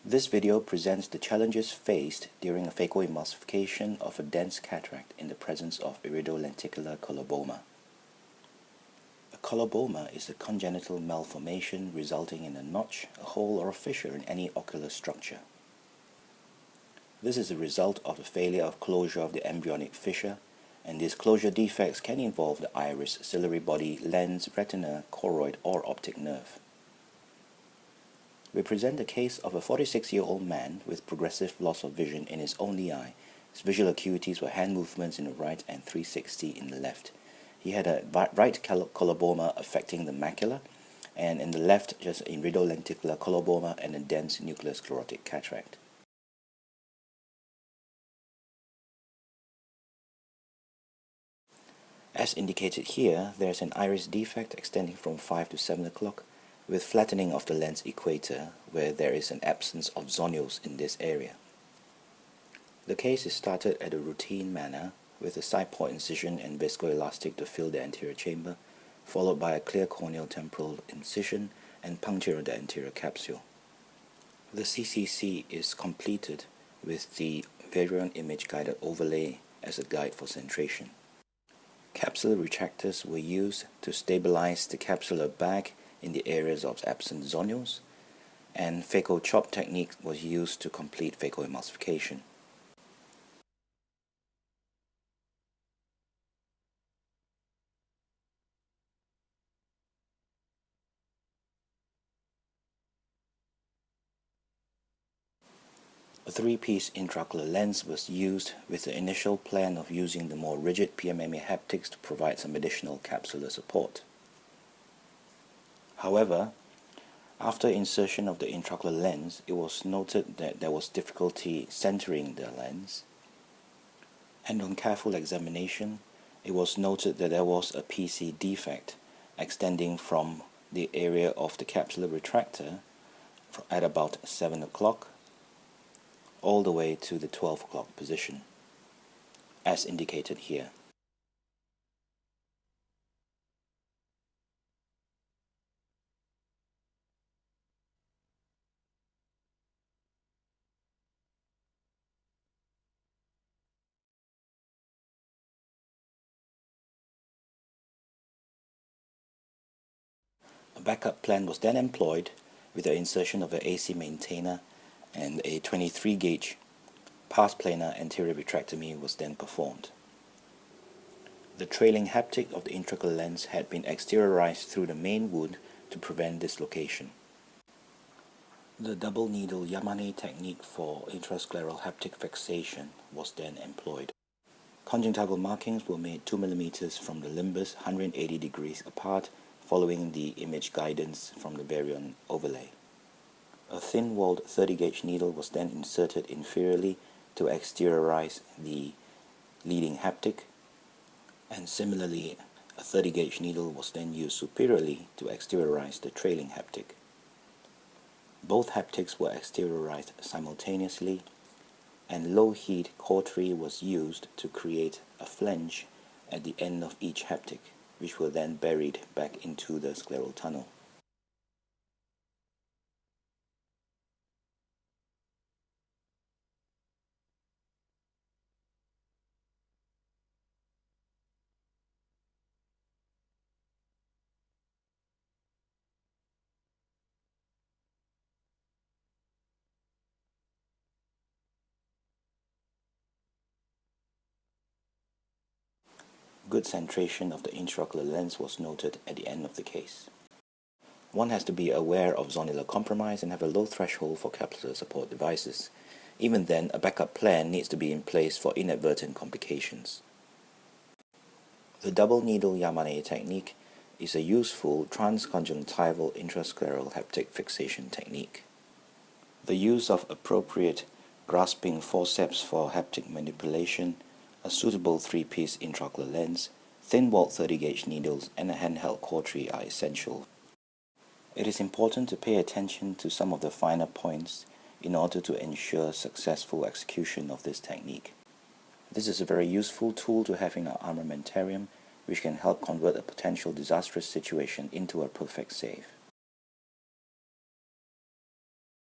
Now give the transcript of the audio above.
This video presents the challenges faced during a phacoemulsification of a dense cataract in the presence of iridolenticular coloboma. A coloboma is a congenital malformation resulting in a notch, a hole, or a fissure in any ocular structure. This is a result of the failure of closure of the embryonic fissure, and these closure defects can involve the iris, ciliary body, lens, retina, choroid, or optic nerve. We present the case of a 46-year-old man with progressive loss of vision in his only eye. His visual acuities were hand movements in the right and 360 in the left. He had a right coloboma affecting the macula, and in the left just iridolenticular coloboma and a dense nuclear sclerotic cataract. As indicated here, there is an iris defect extending from 5 to 7 o'clock, with flattening of the lens equator, where there is an absence of zonules in this area. The case is started at a routine manner, with a side port incision and viscoelastic to fill the anterior chamber, followed by a clear corneal temporal incision and puncture of the anterior capsule. The CCC is completed with the variant image guided overlay as a guide for centration. Capsular retractors were used to stabilize the capsular bag in the areas of absent zonules, and Phaco chop technique was used to complete phacoemulsification. A 3-piece intraocular lens was used with the initial plan of using the more rigid PMMA haptics to provide some additional capsular support. However, after insertion of the intraocular lens, it was noted that there was difficulty centering the lens, and on careful examination, it was noted that there was a PC defect extending from the area of the capsular retractor at about 7 o'clock all the way to the 12 o'clock position, as indicated here. A backup plan was then employed with the insertion of an AC maintainer, and a 23 gauge pars planar anterior retractomy was then performed. The trailing haptic of the intraocular lens had been exteriorized through the main wound to prevent dislocation. The double needle Yamane technique for intrascleral haptic fixation was then employed. Conjunctival markings were made 2 mm from the limbus 180 degrees apart, following the image guidance from the variant overlay. A thin-walled 30 gauge needle was then inserted inferiorly to exteriorize the leading haptic, and similarly a 30 gauge needle was then used superiorly to exteriorize the trailing haptic. Both haptics were exteriorized simultaneously, and low-heat cautery was used to create a flange at the end of each haptic, which were then buried back into the scleral tunnel. Good centration of the intraocular lens was noted at the end of the case. One has to be aware of zonular compromise and have a low threshold for capsular support devices. Even then, a backup plan needs to be in place for inadvertent complications. The double needle Yamane technique is a useful transconjunctival intrascleral haptic fixation technique. The use of appropriate grasping forceps for haptic manipulation, a suitable 3-piece intraocular lens, thin-walled 30 gauge needles, and a handheld cautery are essential. It is important to pay attention to some of the finer points in order to ensure successful execution of this technique. This is a very useful tool to have in our armamentarium, which can help convert a potential disastrous situation into a perfect save.